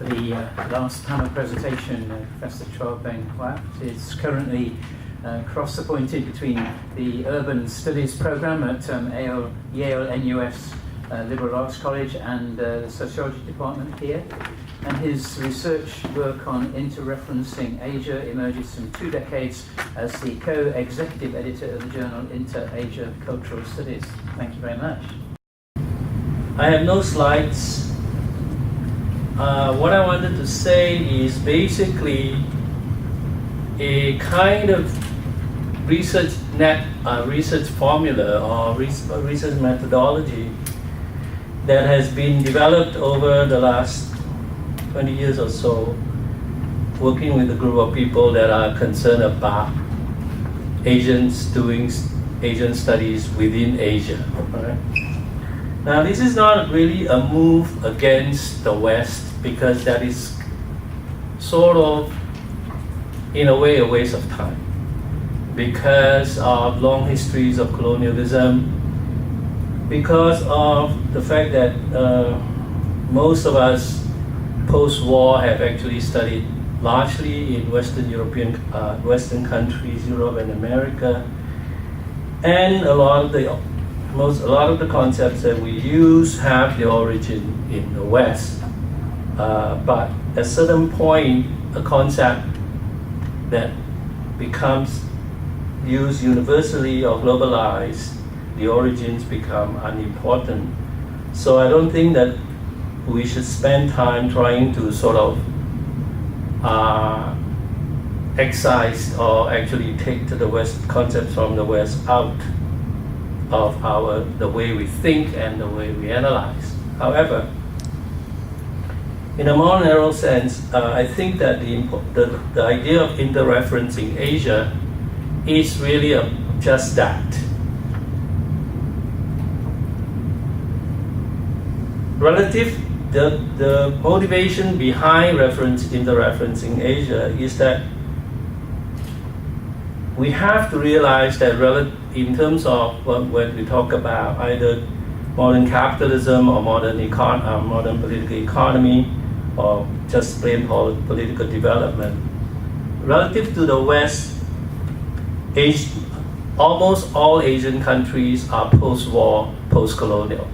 for the last panel presentation, Professor Chua, Beng, Huat is currently cross-appointed between the Urban Studies Programme at Yale NUS Liberal Arts College and the Sociology Department here. And his research work on interreferencing Asia emerges from 2 decades as the co-executive editor of the journal Inter-Asia Cultural Studies. Thank you very much. I have no slides. What I wanted to say is basically a kind of research formula or research methodology that has been developed over the last 20 years or so, working with a group of people that are concerned about Asians doing Asian studies within Asia. Right? Now, this is not really a move against the West, because that is sort of, in a way, a waste of time, because of long histories of colonialism, because of the fact that most of us post-war have actually studied largely in Western countries, Europe and America, and a lot of the concepts that we use have their origin in the West. But at a certain point, a concept that becomes used universally or globalized, the origins become unimportant. So I don't think that we should spend time trying to sort of excise or actually take the West concepts from the West out of the way we think and the way we analyze. However, in a more narrow sense, I think that the idea of interreferencing Asia is really just that. The motivation behind interreferencing Asia is that we have to realize that in terms of when we talk about either modern capitalism or modern political economy, or just plain political development, relative to the West, almost all Asian countries are post-war, post-colonial,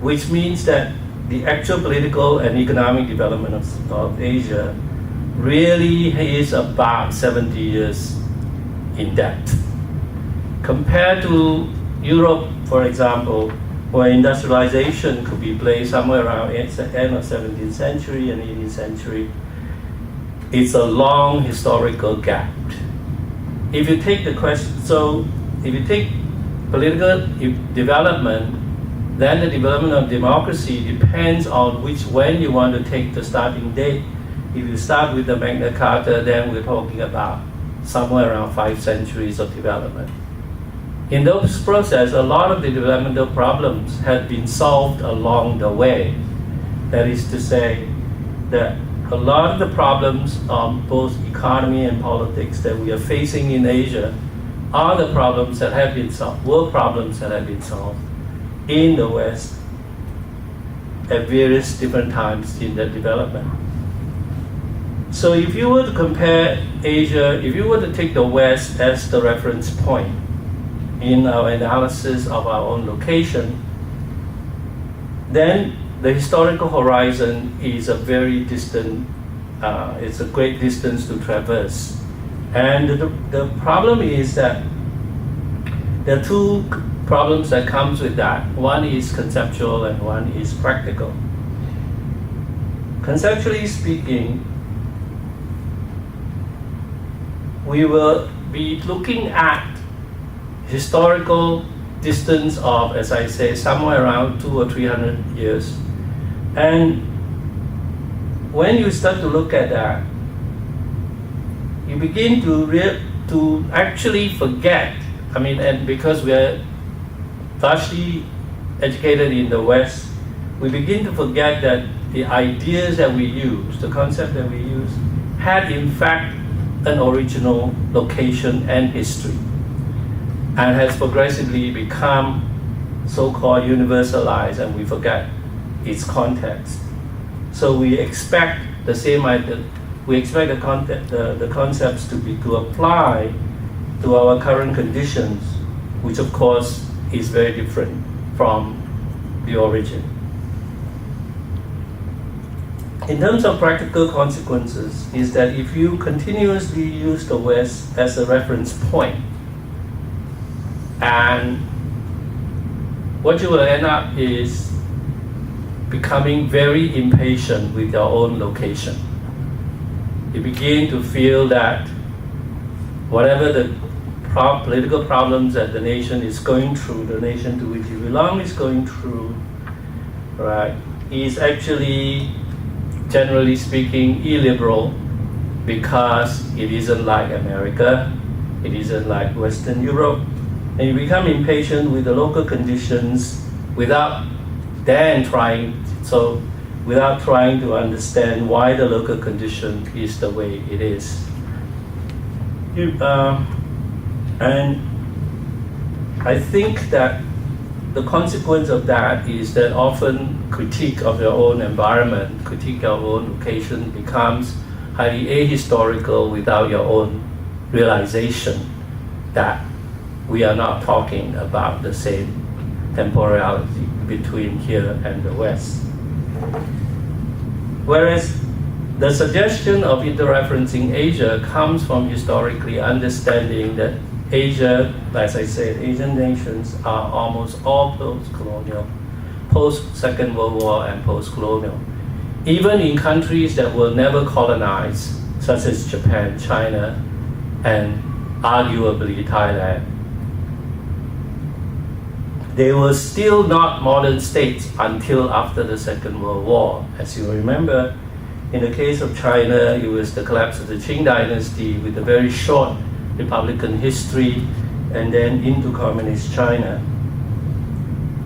which means that the actual political and economic development of Asia really is about 70 years in depth. Compared to Europe, for example, where industrialization could be placed somewhere around the end of 17th century and 18th century, it's a long historical gap. If you take if you take political development, then the development of democracy depends on when you want to take the starting date. If you start with the Magna Carta, then we're talking about somewhere around 5 centuries of development. In those processes, a lot of the developmental problems have been solved along the way. That is to say that a lot of the problems of both economy and politics that we are facing in Asia are the problems that have been solved, were problems that have been solved in the West at various different times in their development. So if you were to compare Asia, if you were to take the West as the reference point in our analysis of our own location, then the historical horizon is a very distant, it's a great distance to traverse. And the problem is that there are 2 problems that comes with that. One is conceptual and one is practical. Conceptually speaking, we will be looking at historical distance of, as I say, somewhere around 200 or 300 years. And when you start to look at that, you begin to actually forget, and because we are largely educated in the West, we begin to forget that the ideas that we use, the concept that we use, had in fact an original location and history, and has progressively become so-called universalized, and we forget its context. So we expect the same idea. We expect the concepts to apply to our current conditions, which of course is very different from the origin. In terms of practical consequences, is that if you continuously use the West as a reference point, and what you will end up is becoming very impatient with your own location. You begin to feel that whatever the political problems that the nation is going through, the nation to which you belong is going through, right, is actually, generally speaking, illiberal, because it isn't like America, it isn't like Western Europe, and you become impatient with the local conditions without trying to understand why the local condition is the way it is. And I think that the consequence of that is that often critique of your own environment, critique of your own location becomes highly ahistorical without your own realization that we are not talking about the same temporality between here and the West. Whereas the suggestion of interreferencing Asia comes from historically understanding that Asia, as I said, Asian nations are almost all post-colonial, post-Second World War and post-colonial. Even in countries that were never colonized, such as Japan, China, and arguably Thailand, they were still not modern states until after the Second World War. As you remember, in the case of China, it was the collapse of the Qing dynasty with a very short republican history, and then into communist China.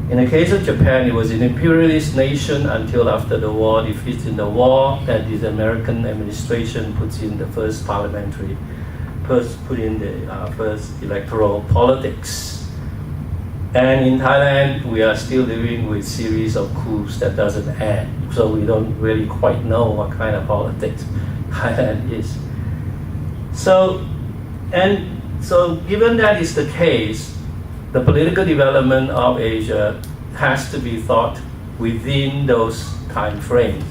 In the case of Japan, it was an imperialist nation until after the war, defeats in the war, that the American administration puts in the first put in the first electoral politics. And in Thailand, we are still living with series of coups that doesn't end. So we don't really quite know what kind of politics Thailand is. So given that is the case, the political development of Asia has to be thought within those time frames.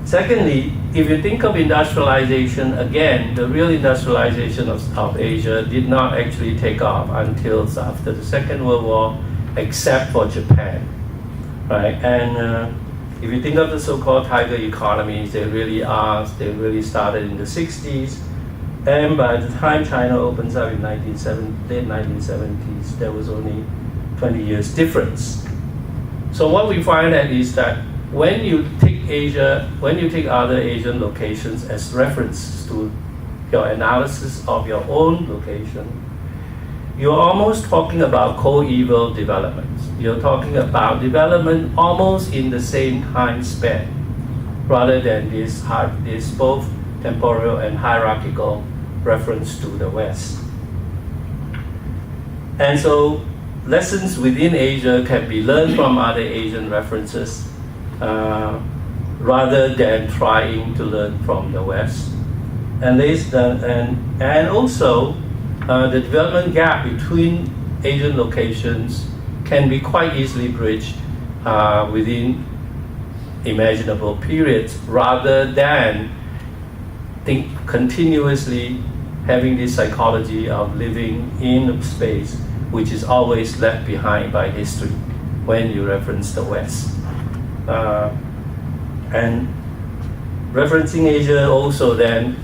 Secondly, if you think of industrialization, again, the real industrialization of Asia did not actually take off until after the Second World War, except for Japan, right? And if you think of the so-called tiger economies, they really started in the 60s, and by the time China opens up in late 1970s, there was only 20 years difference. So what we find is that when you take other Asian locations as reference to your analysis of your own location, you're almost talking about coeval developments. You're talking about development almost in the same time span, rather than this both temporal and hierarchical reference to the West. And so lessons within Asia can be learned from other Asian references, rather than trying to learn from the West. And also the development gap between Asian locations can be quite easily bridged within imaginable periods, rather than continuously having this psychology of living in a space which is always left behind by history when you reference the West. And referencing Asia also then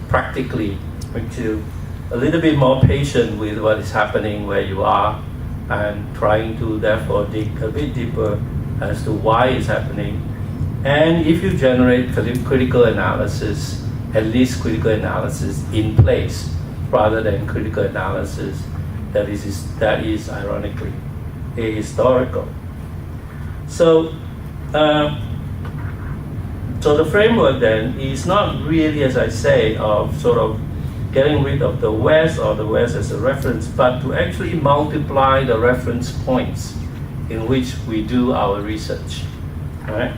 practically makes you a little bit more patient with what is happening where you are, and trying to therefore dig a bit deeper as to why it's happening. And if you generate critical analysis, at least critical analysis in place, rather than critical analysis that is ironically ahistorical. So the framework then is not really, as I say, of sort of getting rid of the West or the West as a reference, but to actually multiply the reference points in which we do our research, right?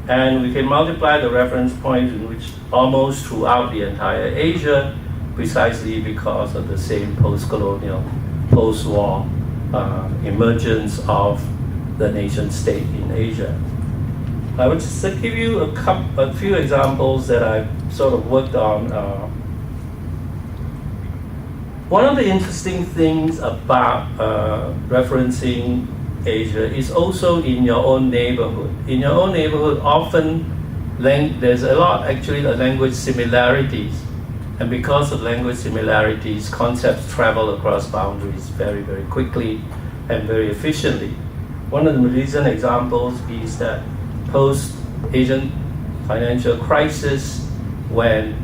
And we can multiply the reference points in which almost throughout the entire Asia, precisely because of the same postcolonial, post-war emergence of the nation state in Asia. I would just give you a few examples that I've sort of worked on. One of the interesting things about referencing Asia is also in your own neighborhood. In your own neighborhood, often there's a lot actually of language similarities. And because of language similarities, concepts travel across boundaries very, very quickly and very efficiently. One of the recent examples is that post-Asian financial crisis, when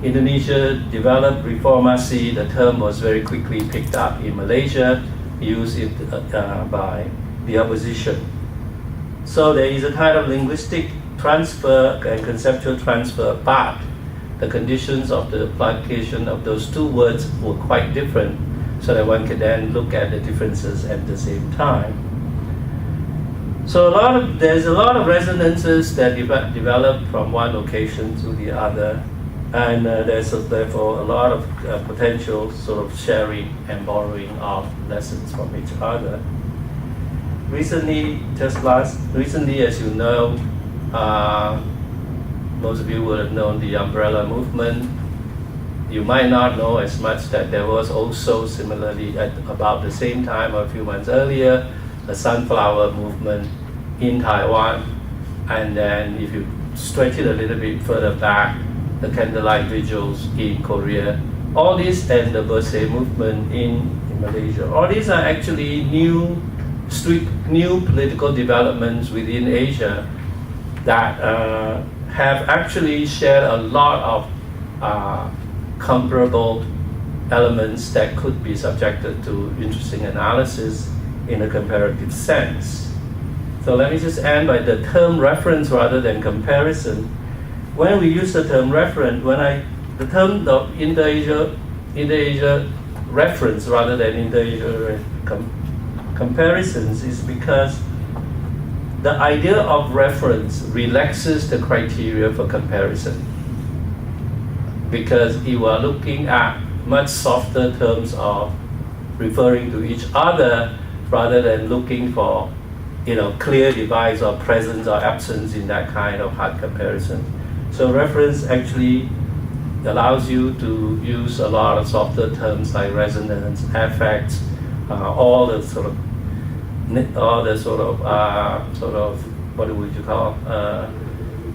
Indonesia developed reformasi, the term was very quickly picked up in Malaysia, used it by the opposition. So there is a kind of linguistic transfer and conceptual transfer, but the conditions of the application of those two words were quite different, so that one can then look at the differences at the same time. So there's a lot of resonances that develop from one location to the other, and there's therefore a lot of potential sort of sharing and borrowing of lessons from each other. Recently, as you know, most of you would have known the umbrella movement. You might not know as much that there was also similarly at about the same time or a few months earlier, a sunflower movement in Taiwan. And then if you stretch it a little bit further back, the candlelight vigils in Korea. All this and the birthday movement in Malaysia. All these are actually new political developments within Asia that have actually shared a lot of comparable elements that could be subjected to interesting analysis in a comparative sense. So let me just end by the term reference rather than comparison. When we use the term reference, the term of inter-Asia reference rather than inter-Asia comparisons is because the idea of reference relaxes the criteria for comparison, because you are looking at much softer terms of referring to each other rather than looking for clear divides or presence or absence in that kind of hard comparison. So reference actually allows you to use a lot of softer terms like resonance, affects, all the sort of what would you call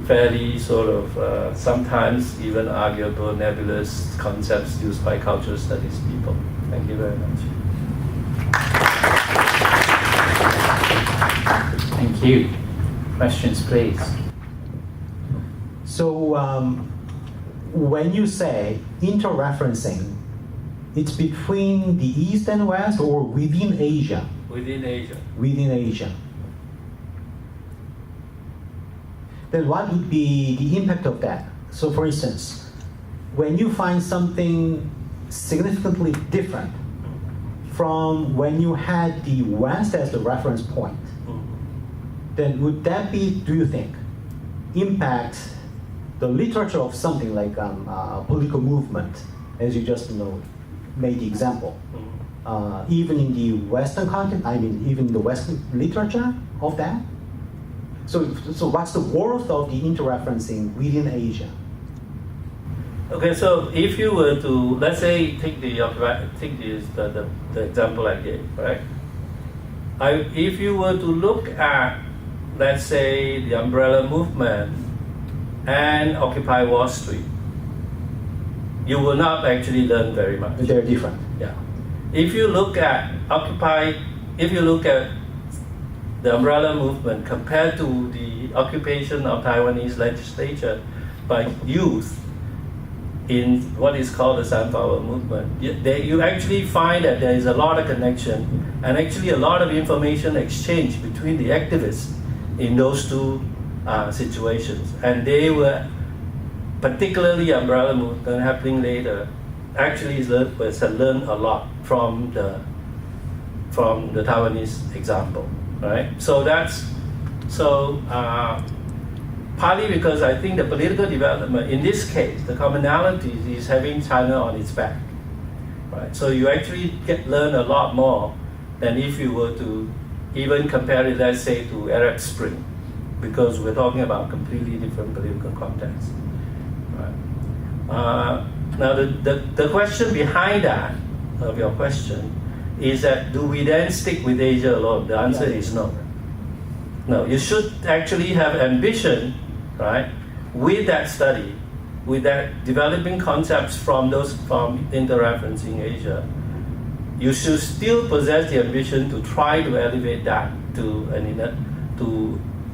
fairly sort of sometimes even arguable nebulous concepts used by cultural studies people. Thank you very much. Thank you. Questions, please. So when you say interreferencing, it's between the East and West or within Asia? Within Asia. Within Asia. Then what would be the impact of that? So for instance, when you find something significantly different from when you had the West as the reference point, then would that be, do you think, impact the literature of something like a political movement, as you just made the example, even in the Western content, even the Western literature of that? So what's the worth of the interreferencing within Asia? Okay, so if you were to, let's say, take the example I gave, right? If you were to look at, let's say, the umbrella movement and Occupy Wall Street, you will not actually learn very much. They're different. Yeah. If you look at the umbrella movement compared to the occupation of Taiwanese legislature by youth in what is called the Sunflower Movement, you actually find that there is a lot of connection and actually a lot of information exchange between the activists in those two situations. And they were, particularly umbrella movement happening later, actually learned a lot from the Taiwanese example, right? So Partly because I think the political development, in this case, the commonality is having China on its back. Right? So you actually learn a lot more than if you were to even compare it, let's say, to Arab Spring, because we're talking about completely different political context. Right? Now, the question behind that, of your question, is that do we then stick with Asia alone? The answer is no. No, you should actually have ambition, right, with that study, with that developing concepts from interreferencing Asia. You should still possess the ambition to try to elevate that to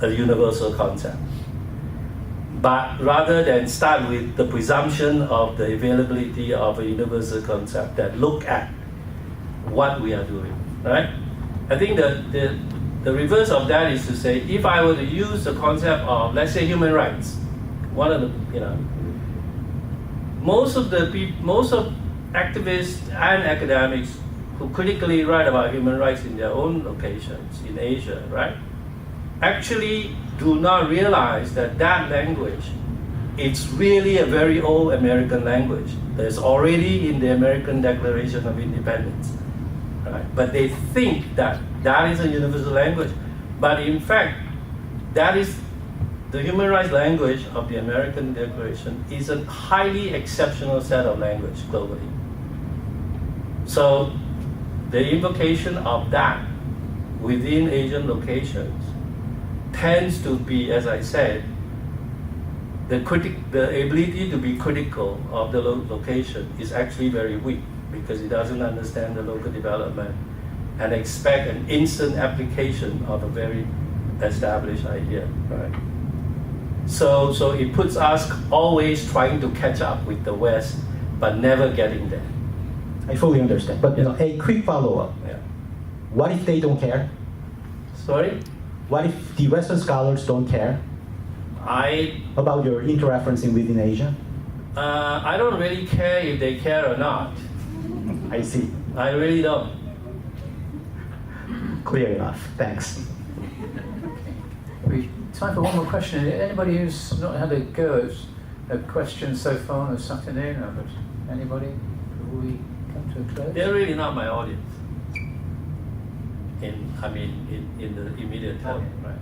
a universal concept. But rather than start with the presumption of the availability of a universal concept that look at what we are doing, right? I think the reverse of that is to say, if I were to use the concept of, let's say, human rights, one of the, most of activists and academics who critically write about human rights in their own locations in Asia, right, actually do not realize that that language, it's really a very old American language. There's already in the American Declaration of Independence, right? But they think that that is a universal language. But in fact, that is the human rights language of the American Declaration is a highly exceptional set of language globally. So the invocation of that within Asian locations tends to be, as I said, the ability to be critical of the location is actually very weak because it doesn't understand the local development and expect an instant application of a very established idea, right? So it puts us always trying to catch up with the West, but never getting there. I fully understand. But a quick follow-up. Yeah. What if they don't care? Sorry? What if the Western scholars don't care about your interreferencing within Asia? I don't really care if they care or not. I see. I really don't. Clear enough. Thanks. We time for one more question. Anybody who's not had a go at a question so far this afternoon? But anybody before we come to a close? They're really not my audience. In the immediate term, right?